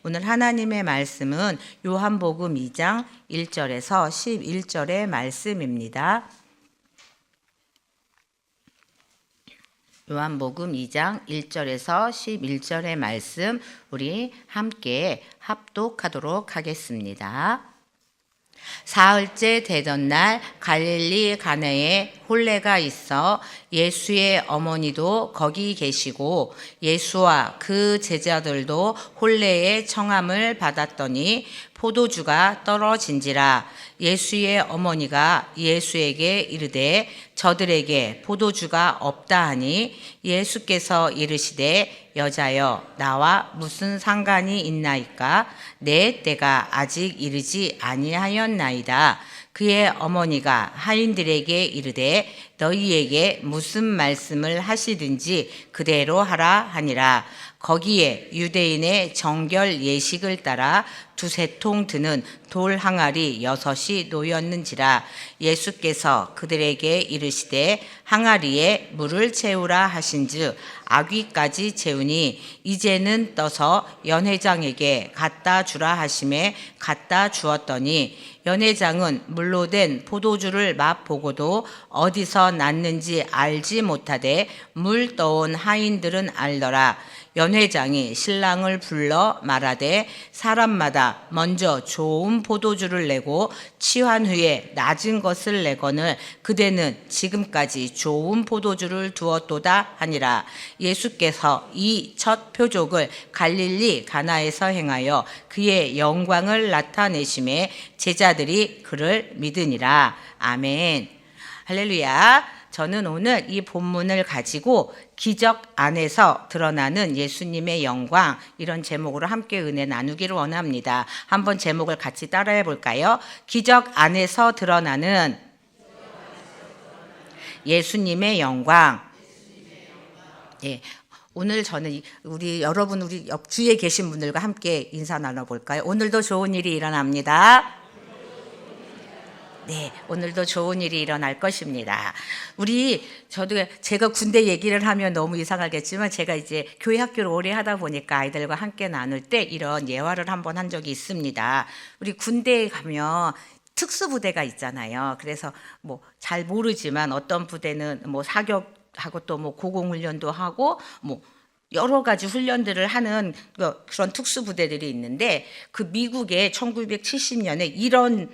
오늘 하나님의 말씀은 요한복음 2장 1절에서 11절의 말씀입니다. 요한복음 2장 1절에서 11절의 말씀 우리 함께 합독하도록 하겠습니다. 사흘째 되던 날 갈릴리 가나에 혼례가 있어 예수의 어머니도 거기 계시고 예수와 그 제자들도 혼례의 청함을 받았더니 포도주가 떨어진지라. 예수의 어머니가 예수에게 이르되 저들에게 포도주가 없다 하니 예수께서 이르시되 여자여 나와 무슨 상관이 있나이까? 내 때가 아직 이르지 아니하였나이다. 그의 어머니가 하인들에게 이르되 너희에게 무슨 말씀을 하시든지 그대로 하라 하니라. 거기에 유대인의 정결 예식을 따라 두세 통 드는 돌 항아리 6이 놓였는지라. 예수께서 그들에게 이르시되 항아리에 물을 채우라 하신즉 아귀까지 채우니 이제는 떠서 연회장에게 갖다 주라 하심에 갖다 주었더니 연회장은 물로 된 포도주를 맛보고도 어디서 났는지 알지 못하되 물 떠온 하인들은 알더라. 연회장이 신랑을 불러 말하되 사람마다 먼저 좋은 포도주를 내고 취한 후에 낮은 것을 내거늘 그대는 지금까지 좋은 포도주를 두었도다 하니라. 예수께서 이 첫 표적을 갈릴리 가나에서 행하여 그의 영광을 나타내심에 제자들이 그를 믿으니라. 아멘. 할렐루야. 저는 오늘 이 본문을 가지고 기적 안에서 드러나는 예수님의 영광, 이런 제목으로 함께 은혜 나누기를 원합니다. 한번 제목을 같이 따라해 볼까요? 기적 안에서 드러나는 예수님의 영광. 예. 오늘 저는 우리 여러분, 우리 옆 주위에 계신 분들과 함께 인사 나눠볼까요? 오늘도 좋은 일이 일어납니다. 네, 오늘도 좋은 일이 일어날 것입니다. 제가 군대 얘기를 하면 너무 이상하겠지만 제가 이제 교회 학교를 오래 하다 보니까 아이들과 함께 나눌 때 이런 예화를 한번 한 적이 있습니다. 우리 군대에 가면 특수부대가 있잖아요. 그래서 뭐 잘 모르지만 어떤 부대는 뭐 사격하고 또 뭐 고공훈련도 하고 뭐 여러 가지 훈련들을 하는 그런 특수부대들이 있는데 그 미국에 1970년에 이런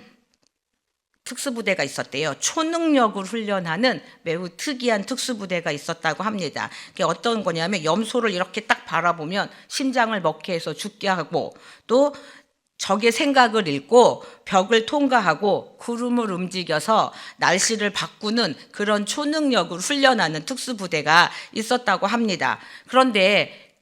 특수부대가 있었대요. 초능력을 훈련하는 매우 특이한 특수부대가 있었다고 합니다. 그게 어떤 거냐면 염소를 이렇게 딱 바라보면 심장을 먹게 해서 죽게 하고 또 적의 생각을 읽고 벽을 통과하고 구름을 움직여서 날씨를 바꾸는 그런 초능력을 훈련하는 특수부대가 있었다고 합니다. 그런데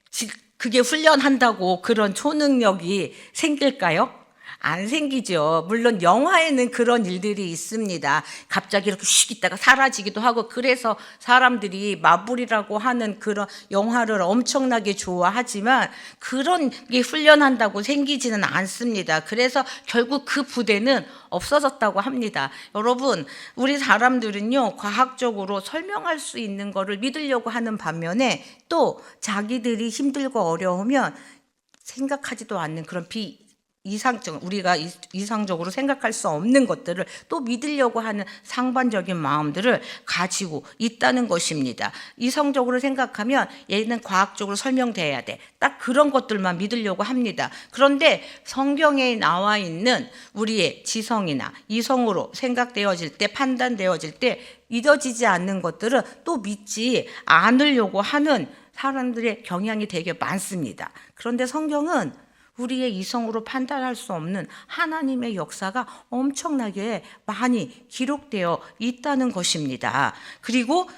그게 훈련한다고 그런 초능력이 생길까요? 안 생기죠. 물론 영화에는 그런 일들이 있습니다. 갑자기 이렇게 슉 있다가 사라지기도 하고 그래서 사람들이 마블이라고 하는 그런 영화를 엄청나게 좋아하지만 그런 게 훈련한다고 생기지는 않습니다. 그래서 결국 그 부대는 없어졌다고 합니다. 여러분, 우리 사람들은요, 과학적으로 설명할 수 있는 거를 믿으려고 하는 반면에 또 자기들이 힘들고 어려우면 생각하지도 않는 그런 우리가 이상적으로 생각할 수 없는 것들을 또 믿으려고 하는 상반적인 마음들을 가지고 있다는 것입니다. 이성적으로 생각하면 얘는 과학적으로 설명돼야 돼. 딱 그런 것들만 믿으려고 합니다. 그런데 성경에 나와 있는 우리의 지성이나 이성으로 생각되어질 때, 판단되어질 때 믿어지지 않는 것들은 또 믿지 않으려고 하는 사람들의 경향이 되게 많습니다. 그런데 성경은 우리의 이성으로 판단할 수 없는 하나님의 역사가 엄청나게 많이 기록되어 있다는 것입니다. 그리고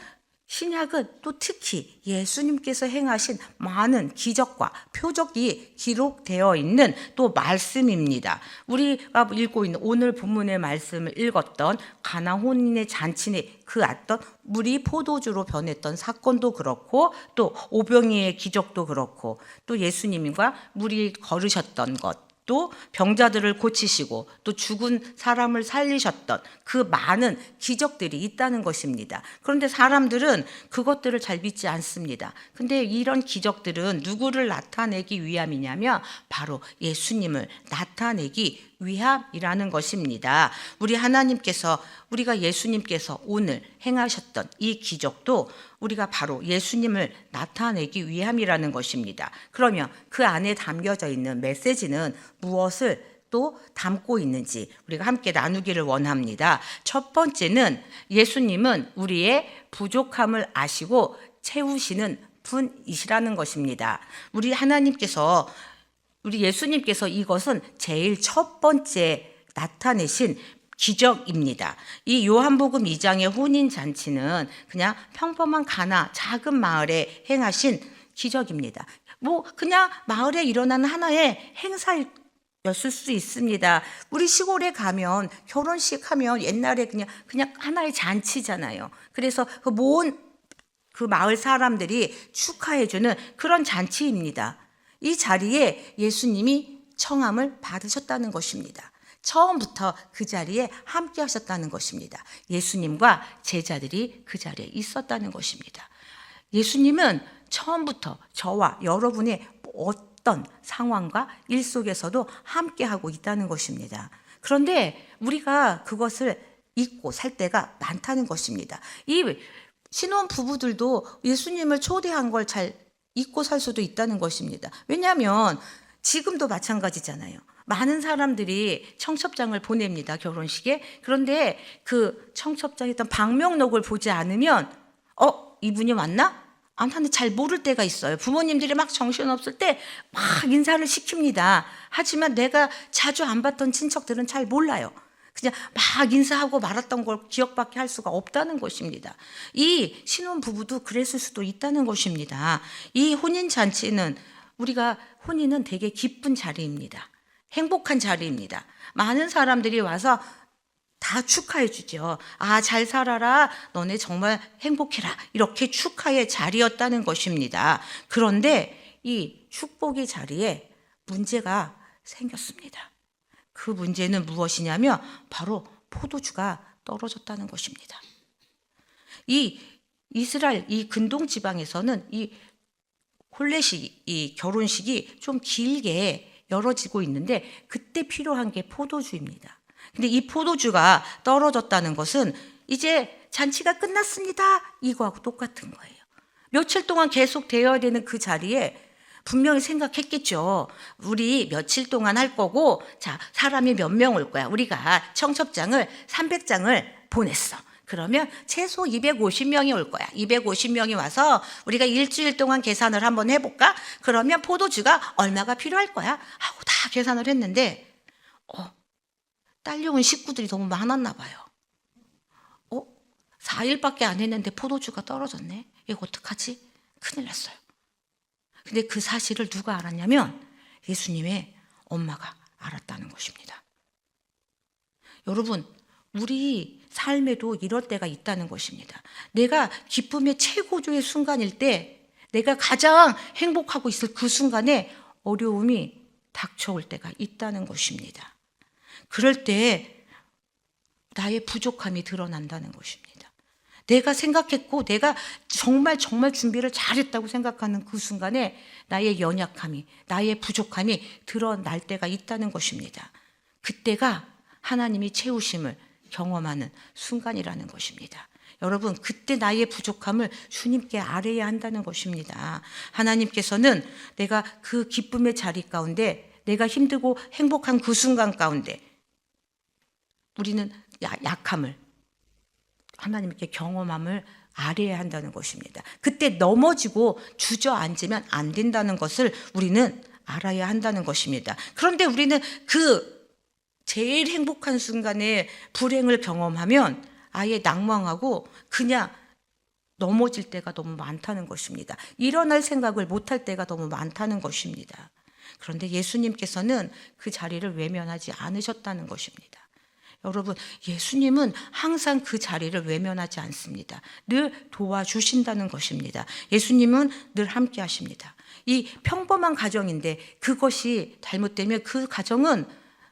신약은 또 특히 예수님께서 행하신 많은 기적과 표적이 기록되어 있는 또 말씀입니다. 우리가 읽고 있는 오늘 본문의 말씀을 읽었던 가나 혼인의 잔치에 그 어떤 물이 포도주로 변했던 사건도 그렇고 또 오병이의 기적도 그렇고 또 예수님과 물이 걸으셨던 것 또 병자들을 고치시고 또 죽은 사람을 살리셨던 그 많은 기적들이 있다는 것입니다. 그런데 사람들은 그것들을 잘 믿지 않습니다. 근데 이런 기적들은 누구를 나타내기 위함이냐면 바로 예수님을 나타내기 위함이라는 것입니다. 우리가 예수님께서 오늘 행하셨던 이 기적도 우리가 바로 예수님을 나타내기 위함이라는 것입니다. 그러면 그 안에 담겨져 있는 메시지는 무엇을 또 담고 있는지 우리가 함께 나누기를 원합니다. 첫 번째는 예수님은 우리의 부족함을 아시고 채우시는 분이시라는 것입니다. 우리 예수님께서 이것은 제일 첫 번째 나타내신 기적입니다. 이 요한복음 2장의 혼인잔치는 그냥 평범한 가나 작은 마을에 행하신 기적입니다. 그냥 마을에 일어나는 하나의 행사였을 수 있습니다. 우리 시골에 가면 결혼식 하면 옛날에 그냥 하나의 잔치잖아요. 그래서 그 마을 사람들이 축하해주는 그런 잔치입니다. 이 자리에 예수님이 청함을 받으셨다는 것입니다. 처음부터 그 자리에 함께 하셨다는 것입니다. 예수님과 제자들이 그 자리에 있었다는 것입니다. 예수님은 처음부터 저와 여러분의 어떤 상황과 일 속에서도 함께 하고 있다는 것입니다. 그런데 우리가 그것을 잊고 살 때가 많다는 것입니다. 이 신혼 부부들도 예수님을 초대한 걸 잘 잊고 살 수도 있다는 것입니다. 왜냐하면 지금도 마찬가지잖아요. 많은 사람들이 청첩장을 보냅니다, 결혼식에. 그런데 그 청첩장에 있던 방명록을 보지 않으면 이분이 왔나? 나는 잘 모를 때가 있어요. 부모님들이 막 정신없을 때 막 인사를 시킵니다. 하지만 내가 자주 안 봤던 친척들은 잘 몰라요. 그냥 막 인사하고 말았던 걸 기억밖에 할 수가 없다는 것입니다. 이 신혼부부도 그랬을 수도 있다는 것입니다. 이 혼인잔치는 혼인은 되게 기쁜 자리입니다. 행복한 자리입니다. 많은 사람들이 와서 다 축하해 주죠. 잘 살아라. 너네 정말 행복해라. 이렇게 축하의 자리였다는 것입니다. 그런데 이 축복의 자리에 문제가 생겼습니다. 그 문제는 무엇이냐면 바로 포도주가 떨어졌다는 것입니다. 이 이스라엘 이 근동 지방에서는 이 결혼식이 좀 길게 열어지고 있는데 그때 필요한 게 포도주입니다. 근데 이 포도주가 떨어졌다는 것은 이제 잔치가 끝났습니다. 이거하고 똑같은 거예요. 며칠 동안 계속 되어야 되는 그 자리에 분명히 생각했겠죠. 우리 며칠 동안 할 거고, 사람이 몇 명 올 거야. 우리가 청첩장을 300장을 보냈어. 그러면 최소 250명이 올 거야. 250명이 와서 우리가 일주일 동안 계산을 한번 해볼까? 그러면 포도주가 얼마가 필요할 거야? 하고 다 계산을 했는데, 딸려온 식구들이 너무 많았나 봐요. 4일밖에 안 했는데 포도주가 떨어졌네. 이거 어떡하지? 큰일 났어요. 근데 그 사실을 누가 알았냐면 예수님의 엄마가 알았다는 것입니다. 여러분, 우리 삶에도 이럴 때가 있다는 것입니다. 내가 기쁨의 최고조의 순간일 때, 내가 가장 행복하고 있을 그 순간에 어려움이 닥쳐올 때가 있다는 것입니다. 그럴 때 나의 부족함이 드러난다는 것입니다. 내가 생각했고 내가 정말 준비를 잘했다고 생각하는 그 순간에 나의 연약함이, 나의 부족함이 드러날 때가 있다는 것입니다. 그때가 하나님이 채우심을 경험하는 순간이라는 것입니다. 여러분, 그때 나의 부족함을 주님께 아뢰야 한다는 것입니다. 하나님께서는 내가 그 기쁨의 자리 가운데, 내가 힘들고 행복한 그 순간 가운데 우리는 약함을 하나님께 경험함을 아뢰야 한다는 것입니다. 그때 넘어지고 주저앉으면 안 된다는 것을 우리는 알아야 한다는 것입니다. 그런데 우리는 그 제일 행복한 순간에 불행을 경험하면 아예 낭망하고 그냥 넘어질 때가 너무 많다는 것입니다. 일어날 생각을 못할 때가 너무 많다는 것입니다. 그런데 예수님께서는 그 자리를 외면하지 않으셨다는 것입니다. 여러분, 예수님은 항상 그 자리를 외면하지 않습니다. 늘 도와주신다는 것입니다. 예수님은 늘 함께 하십니다. 이 평범한 가정인데 그것이 잘못되면 그 가정은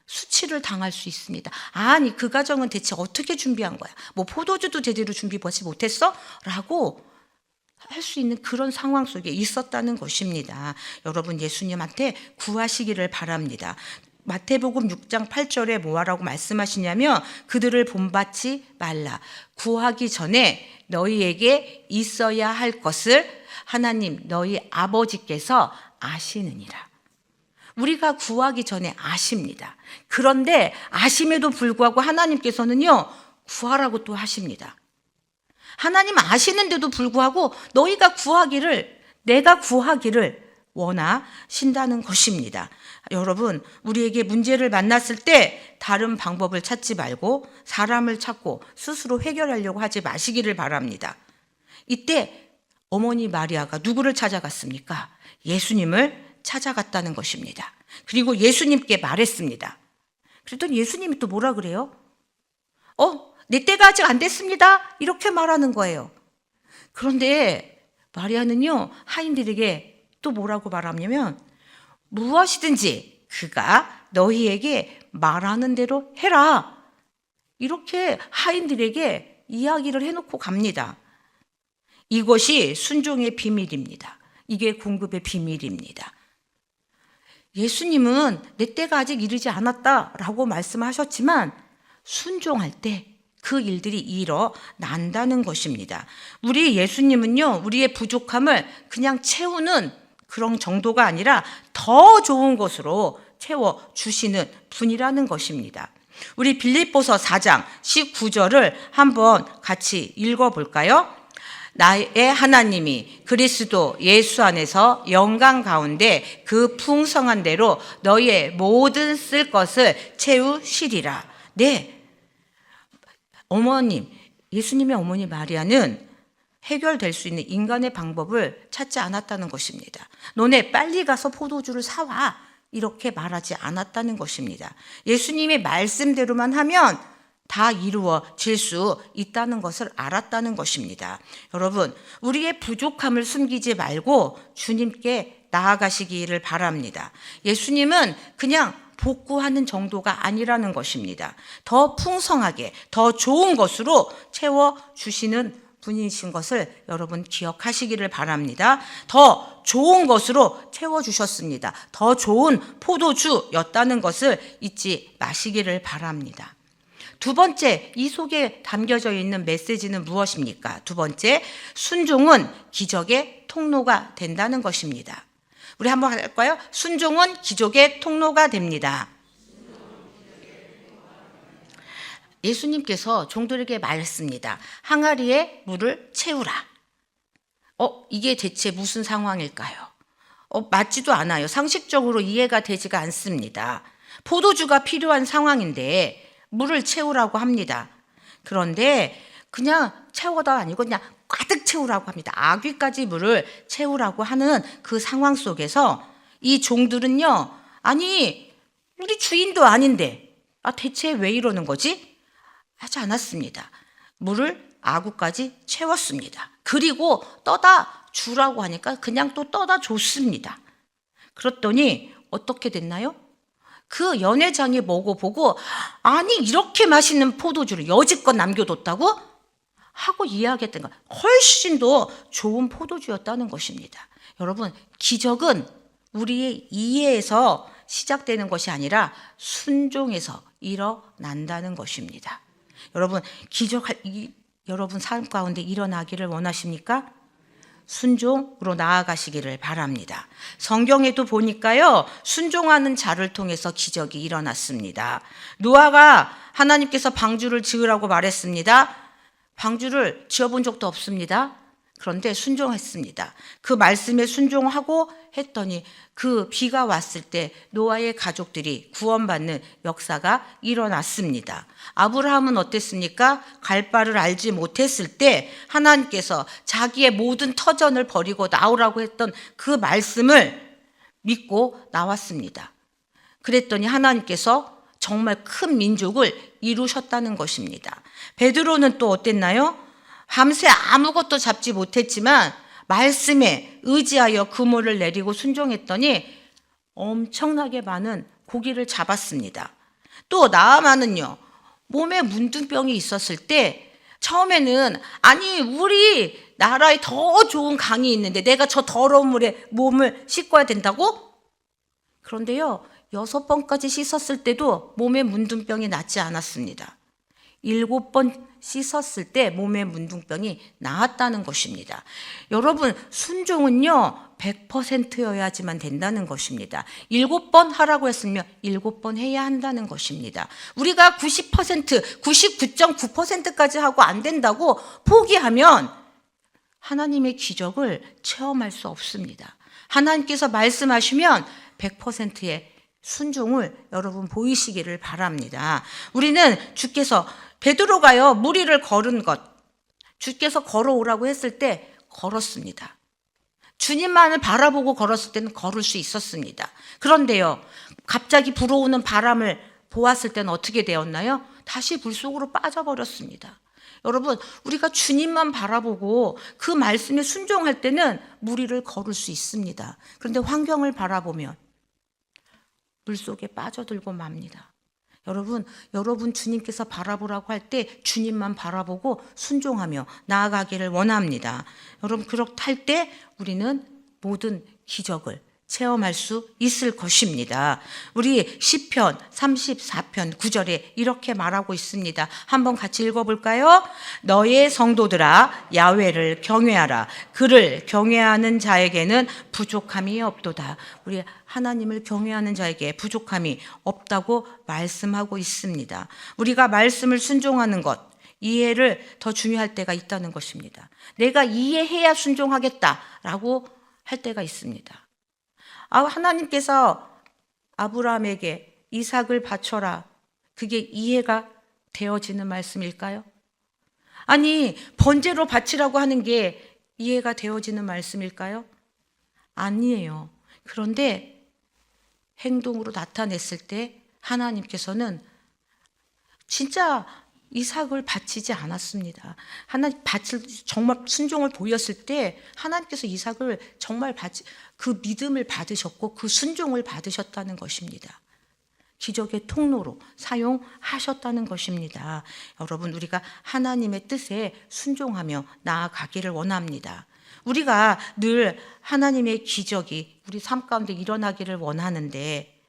수치를 당할 수 있습니다. 아니, 그 가정은 대체 어떻게 준비한 거야? 뭐 포도주도 제대로 준비하지 못했어? 라고 할 수 있는 그런 상황 속에 있었다는 것입니다. 여러분, 예수님한테 구하시기를 바랍니다. 마태복음 6장 8절에 뭐라고 말씀하시냐면 그들을 본받지 말라. 구하기 전에 너희에게 있어야 할 것을 하나님 너희 아버지께서 아시느니라. 우리가 구하기 전에 아십니다. 그런데 아심에도 불구하고 하나님께서는요, 구하라고 또 하십니다. 하나님 아시는데도 불구하고 너희가 구하기를, 내가 구하기를 원하신다는 것입니다. 여러분, 우리에게 문제를 만났을 때 다른 방법을 찾지 말고 사람을 찾고 스스로 해결하려고 하지 마시기를 바랍니다. 이때 어머니 마리아가 누구를 찾아갔습니까? 예수님을 찾아갔다는 것입니다. 그리고 예수님께 말했습니다. 그랬더니 예수님이 또 뭐라 그래요? 내 때가 아직 안 됐습니다. 이렇게 말하는 거예요. 그런데 마리아는요, 하인들에게 또 뭐라고 말하냐면 무엇이든지 그가 너희에게 말하는 대로 해라. 이렇게 하인들에게 이야기를 해놓고 갑니다. 이것이 순종의 비밀입니다. 이게 공급의 비밀입니다. 예수님은 내 때가 아직 이르지 않았다라고 말씀하셨지만 순종할 때 그 일들이 일어난다는 것입니다. 우리 예수님은요, 우리의 부족함을 그냥 채우는 그런 정도가 아니라 더 좋은 것으로 채워주시는 분이라는 것입니다. 우리 빌립보서 4장 19절을 한번 같이 읽어볼까요? 나의 하나님이 그리스도 예수 안에서 영광 가운데 그 풍성한 대로 너희의 모든 쓸 것을 채우시리라. 네, 어머님, 예수님의 어머니 마리아는 해결될 수 있는 인간의 방법을 찾지 않았다는 것입니다. 너네 빨리 가서 포도주를 사와. 이렇게 말하지 않았다는 것입니다. 예수님의 말씀대로만 하면 다 이루어질 수 있다는 것을 알았다는 것입니다. 여러분, 우리의 부족함을 숨기지 말고 주님께 나아가시기를 바랍니다. 예수님은 그냥 복구하는 정도가 아니라는 것입니다. 더 풍성하게, 더 좋은 것으로 채워주시는 분이신 것을 여러분 기억하시기를 바랍니다. 더 좋은 것으로 채워주셨습니다. 더 좋은 포도주였다는 것을 잊지 마시기를 바랍니다. 두 번째, 이 속에 담겨져 있는 메시지는 무엇입니까? 두 번째, 순종은 기적의 통로가 된다는 것입니다. 우리 한번 할까요? 순종은 기적의 통로가 됩니다. 예수님께서 종들에게 말했습니다. 항아리에 물을 채우라. 이게 대체 무슨 상황일까요? 맞지도 않아요. 상식적으로 이해가 되지가 않습니다. 포도주가 필요한 상황인데 물을 채우라고 합니다. 그런데 그냥 채워다 아니고 그냥 가득 채우라고 합니다. 아귀까지 물을 채우라고 하는 그 상황 속에서 이 종들은요, 아니, 우리 주인도 아닌데, 대체 왜 이러는 거지? 하지 않았습니다. 물을 아구까지 채웠습니다. 그리고 떠다 주라고 하니까 그냥 또 떠다 줬습니다. 그랬더니 어떻게 됐나요? 그 연회장이 먹어보고, 아니, 이렇게 맛있는 포도주를 여지껏 남겨뒀다고? 하고 이야기했던 것, 훨씬 더 좋은 포도주였다는 것입니다. 여러분, 기적은 우리의 이해에서 시작되는 것이 아니라 순종에서 일어난다는 것입니다. 여러분, 여러분 삶 가운데 일어나기를 원하십니까? 순종으로 나아가시기를 바랍니다. 성경에도 보니까요, 순종하는 자를 통해서 기적이 일어났습니다. 노아가 하나님께서 방주를 지으라고 말했습니다. 방주를 지어본 적도 없습니다. 그런데 순종했습니다. 그 말씀에 순종하고 했더니 그 비가 왔을 때 노아의 가족들이 구원받는 역사가 일어났습니다. 아브라함은 어땠습니까? 갈 바를 알지 못했을 때 하나님께서 자기의 모든 터전을 버리고 나오라고 했던 그 말씀을 믿고 나왔습니다. 그랬더니 하나님께서 정말 큰 민족을 이루셨다는 것입니다. 베드로는 또 어땠나요? 밤새 아무것도 잡지 못했지만 말씀에 의지하여 그물을 내리고 순종했더니 엄청나게 많은 고기를 잡았습니다. 또 나아만은요, 몸에 문둥병이 있었을 때 처음에는 아니 우리 나라에 더 좋은 강이 있는데 내가 저 더러운 물에 몸을 씻어야 된다고? 그런데요, 6번까지 씻었을 때도 몸에 문둥병이 낫지 않았습니다. 7번 씻었을 때 몸에 문둥병이 나았다는 것입니다. 여러분, 순종은요 100%여야지만 된다는 것입니다. 7번 하라고 했으면 7번 해야 한다는 것입니다. 우리가 90%, 99.9%까지 하고 안 된다고 포기하면 하나님의 기적을 체험할 수 없습니다. 하나님께서 말씀하시면 100%의 순종을 여러분 보이시기를 바랍니다. 우리는 주께서 베드로가요 물 위를 걸은 것, 주께서 걸어오라고 했을 때 걸었습니다. 주님만을 바라보고 걸었을 때는 걸을 수 있었습니다. 그런데요, 갑자기 불어오는 바람을 보았을 때는 어떻게 되었나요? 다시 물속으로 빠져버렸습니다. 여러분, 우리가 주님만 바라보고 그 말씀에 순종할 때는 물 위를 걸을 수 있습니다. 그런데 환경을 바라보면 물속에 빠져들고 맙니다. 여러분 주님께서 바라보라고 할 때 주님만 바라보고 순종하며 나아가기를 원합니다. 여러분, 그렇게 할 때 우리는 모든 기적을 체험할 수 있을 것입니다. 우리 시편 34편 9절에 이렇게 말하고 있습니다. 한번 같이 읽어볼까요? 너의 성도들아 야훼를 경외하라. 그를 경외하는 자에게는 부족함이 없도다. 우리 하나님을 경외하는 자에게 부족함이 없다고 말씀하고 있습니다. 우리가 말씀을 순종하는 것, 이해를 더 중요할 때가 있다는 것입니다. 내가 이해해야 순종하겠다라고 할 때가 있습니다. 하나님께서 아브라함에게 이삭을 바쳐라, 그게 이해가 되어지는 말씀일까요? 아니, 번제로 바치라고 하는 게 이해가 되어지는 말씀일까요? 아니에요. 그런데 행동으로 나타냈을 때 하나님께서는 진짜 이삭을 바치지 않았습니다. 하나님 정말 순종을 보였을 때 하나님께서 이삭을 정말 그 믿음을 받으셨고 그 순종을 받으셨다는 것입니다. 기적의 통로로 사용하셨다는 것입니다. 여러분, 우리가 하나님의 뜻에 순종하며 나아가기를 원합니다. 우리가 늘 하나님의 기적이 우리 삶 가운데 일어나기를 원하는데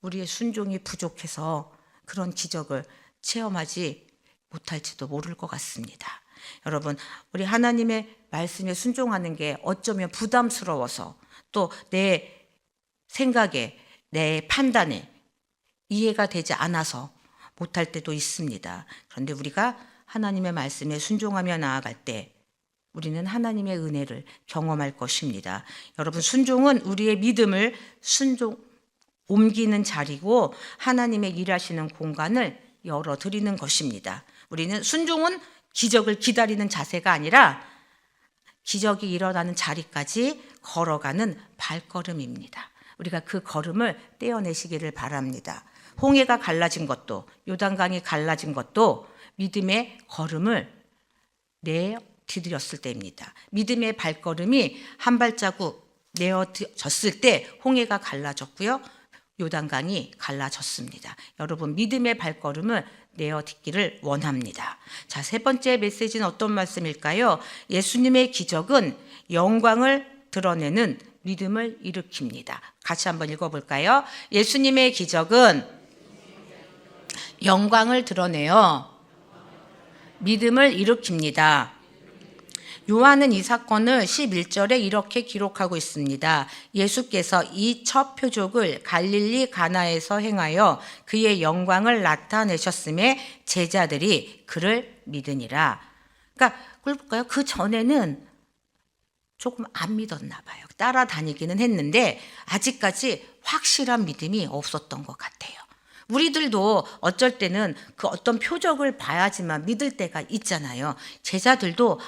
우리의 순종이 부족해서 그런 기적을 체험하지 못할지도 모를 것 같습니다. 여러분, 우리 하나님의 말씀에 순종하는 게 어쩌면 부담스러워서 또 내 생각에 내 판단에 이해가 되지 않아서 못할 때도 있습니다. 그런데 우리가 하나님의 말씀에 순종하며 나아갈 때 우리는 하나님의 은혜를 경험할 것입니다. 여러분, 순종은 우리의 믿음을 옮기는 자리고 하나님의 일하시는 공간을 열어드리는 것입니다. 우리는 순종은 기적을 기다리는 자세가 아니라 기적이 일어나는 자리까지 걸어가는 발걸음입니다. 우리가 그 걸음을 떼어내시기를 바랍니다. 홍해가 갈라진 것도 요단강이 갈라진 것도 믿음의 걸음을 내디뎠을 때입니다. 믿음의 발걸음이 한 발자국 내어졌을 때 홍해가 갈라졌고요, 요단강이 갈라졌습니다. 여러분, 믿음의 발걸음을 내어딛기를 원합니다. 자, 세 번째 메시지는 어떤 말씀일까요? 예수님의 기적은 영광을 드러내는 믿음을 일으킵니다. 같이 한번 읽어볼까요? 예수님의 기적은 영광을 드러내어 믿음을 일으킵니다. 요한은 이 사건을 11절에 이렇게 기록하고 있습니다. 예수께서 이 첫 표적을 갈릴리 가나에서 행하여 그의 영광을 나타내셨음에 제자들이 그를 믿으니라. 그러니까 그걸 볼까요? 그 전에는 조금 안 믿었나 봐요. 따라다니기는 했는데 아직까지 확실한 믿음이 없었던 것 같아요. 우리들도 어쩔 때는 그 어떤 표적을 봐야지만 믿을 때가 있잖아요. 제자들도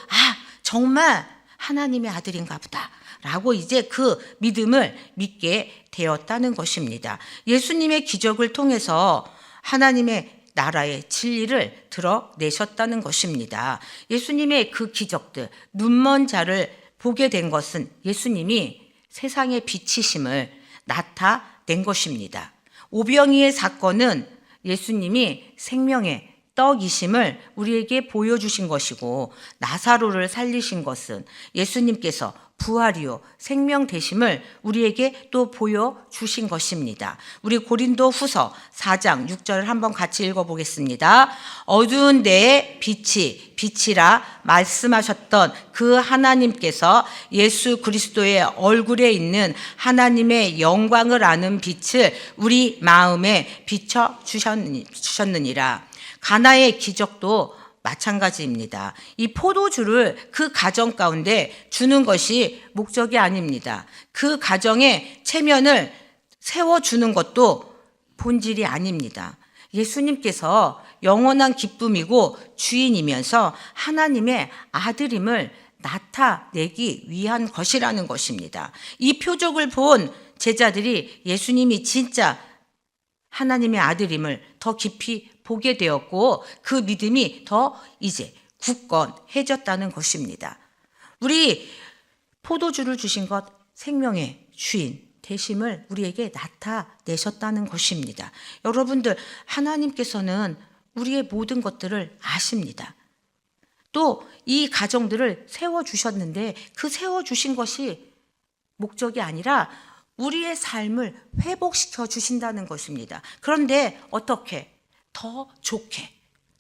정말 하나님의 아들인가 보다 라고 이제 그 믿음을 믿게 되었다는 것입니다. 예수님의 기적을 통해서 하나님의 나라의 진리를 드러내셨다는 것입니다. 예수님의 그 기적들, 눈먼 자를 보게 된 것은 예수님이 세상의 빛이심을 나타낸 것입니다. 오병이의 사건은 예수님이 생명의 떡이심을 우리에게 보여주신 것이고, 나사로를 살리신 것은 예수님께서 부활이요 생명 되심을 우리에게 또 보여주신 것입니다. 우리 고린도 후서 4장 6절을 한번 같이 읽어보겠습니다. 어두운 데에 빛이라 말씀하셨던 그 하나님께서 예수 그리스도의 얼굴에 있는 하나님의 영광을 아는 빛을 우리 마음에 비춰주셨느니라. 가나의 기적도 마찬가지입니다. 이 포도주를 그 가정 가운데 주는 것이 목적이 아닙니다. 그 가정의 체면을 세워주는 것도 본질이 아닙니다. 예수님께서 영원한 기쁨이고 주인이면서 하나님의 아들임을 나타내기 위한 것이라는 것입니다. 이 표적을 본 제자들이 예수님이 진짜 하나님의 아들임을 더 깊이 보게 되었고, 그 믿음이 더 이제 굳건해졌다는 것입니다. 우리 포도주를 주신 것, 생명의 주인 되심을 우리에게 나타내셨다는 것입니다. 여러분들, 하나님께서는 우리의 모든 것들을 아십니다. 또 이 가정들을 세워주셨는데, 그 세워주신 것이 목적이 아니라 우리의 삶을 회복시켜 주신다는 것입니다. 그런데 어떻게? 더 좋게,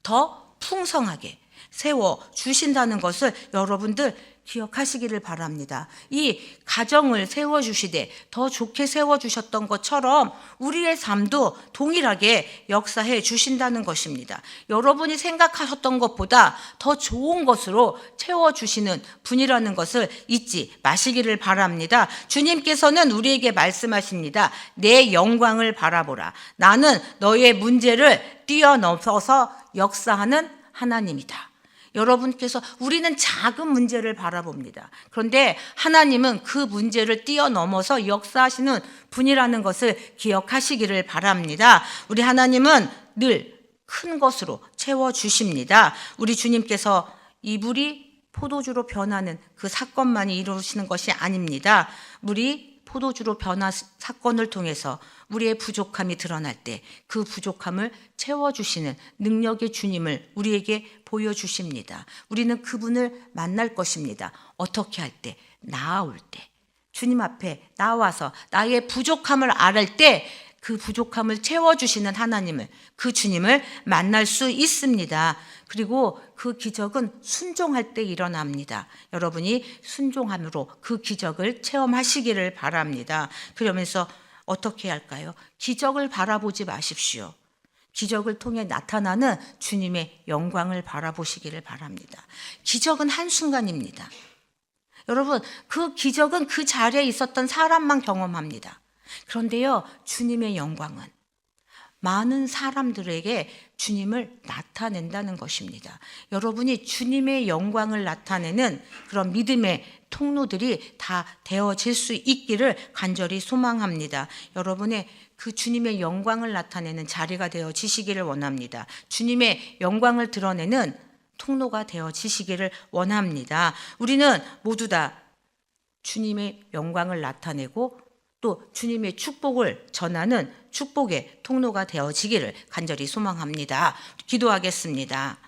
더 풍성하게 세워주신다는 것을 여러분들 기억하시기를 바랍니다. 이 가정을 세워주시되 더 좋게 세워주셨던 것처럼 우리의 삶도 동일하게 역사해 주신다는 것입니다. 여러분이 생각하셨던 것보다 더 좋은 것으로 채워주시는 분이라는 것을 잊지 마시기를 바랍니다. 주님께서는 우리에게 말씀하십니다. 내 영광을 바라보라. 나는 너의 문제를 뛰어넘어서 역사하는 하나님이다. 여러분께서 우리는 작은 문제를 바라봅니다. 그런데 하나님은 그 문제를 뛰어넘어서 역사하시는 분이라는 것을 기억하시기를 바랍니다. 우리 하나님은 늘 큰 것으로 채워주십니다. 우리 주님께서 이 물이 포도주로 변하는 그 사건만이 이루시는 것이 아닙니다. 물이 포도주로 변한 사건을 통해서 우리의 부족함이 드러날 때 그 부족함을 채워주시는 능력의 주님을 우리에게 보여주십니다. 우리는 그분을 만날 것입니다. 어떻게 할 때? 나아올 때. 주님 앞에 나와서 나의 부족함을 알을 때 그 부족함을 채워주시는 하나님을, 그 주님을 만날 수 있습니다. 그리고 그 기적은 순종할 때 일어납니다. 여러분이 순종함으로 그 기적을 체험하시기를 바랍니다. 그러면서 어떻게 할까요? 기적을 바라보지 마십시오. 기적을 통해 나타나는 주님의 영광을 바라보시기를 바랍니다. 기적은 한순간입니다. 여러분, 그 기적은 그 자리에 있었던 사람만 경험합니다. 그런데요, 주님의 영광은 많은 사람들에게 주님을 나타낸다는 것입니다. 여러분이 주님의 영광을 나타내는 그런 믿음의 통로들이 다 되어질 수 있기를 간절히 소망합니다. 여러분의 그 주님의 영광을 나타내는 자리가 되어지시기를 원합니다. 주님의 영광을 드러내는 통로가 되어지시기를 원합니다. 우리는 모두 다 주님의 영광을 나타내고 또 주님의 축복을 전하는 축복의 통로가 되어지기를 간절히 소망합니다. 기도하겠습니다.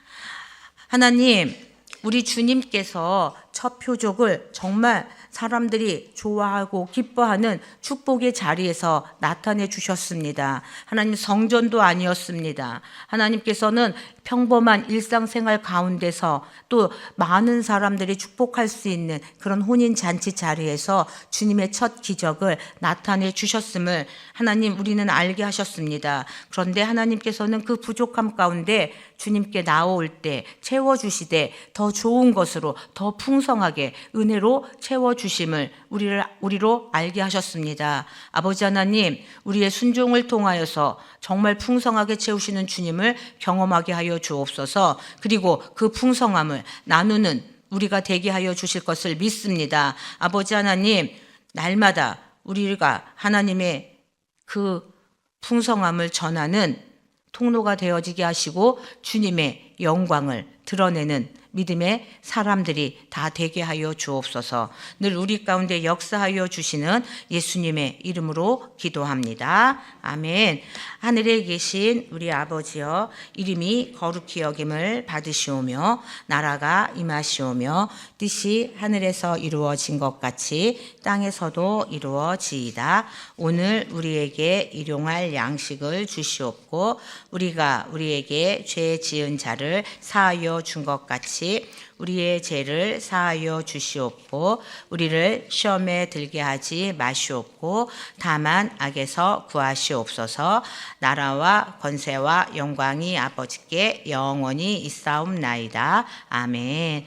하나님, 우리 주님께서 첫 표적을 정말 사람들이 좋아하고 기뻐하는 축복의 자리에서 나타내 주셨습니다. 하나님, 성전도 아니었습니다. 하나님께서는 평범한 일상생활 가운데서 또 많은 사람들이 축복할 수 있는 그런 혼인잔치 자리에서 주님의 첫 기적을 나타내 주셨음을 하나님 우리는 알게 하셨습니다. 그런데 하나님께서는 그 부족함 가운데 주님께 나올 때 채워주시되 더 좋은 것으로 더 풍성하게 은혜로 채워주심을 우리로 알게 하셨습니다. 아버지 하나님, 우리의 순종을 통하여서 정말 풍성하게 채우시는 주님을 경험하게 하여 주옵소서. 그리고 그 풍성함을 나누는 우리가 되게 하여 주실 것을 믿습니다. 아버지 하나님, 날마다 우리가 하나님의 그 풍성함을 전하는 통로가 되어지게 하시고 주님의 영광을 드러내는 믿음의 사람들이 다 되게 하여 주옵소서. 늘 우리 가운데 역사하여 주시는 예수님의 이름으로 기도합니다. 아멘. 하늘에 계신 우리 아버지여, 이름이 거룩히 여김을 받으시오며 나라가 임하시오며 뜻이 하늘에서 이루어진 것 같이 땅에서도 이루어지이다. 오늘 우리에게 일용할 양식을 주시옵고 우리가 우리에게 죄 지은 자를 사하여 준 것 같이 우리의 죄를 사하여 주시옵고 우리를 시험에 들게 하지 마시옵고 다만 악에서 구하시옵소서. 나라와 권세와 영광이 아버지께 영원히 있사옵나이다. 아멘.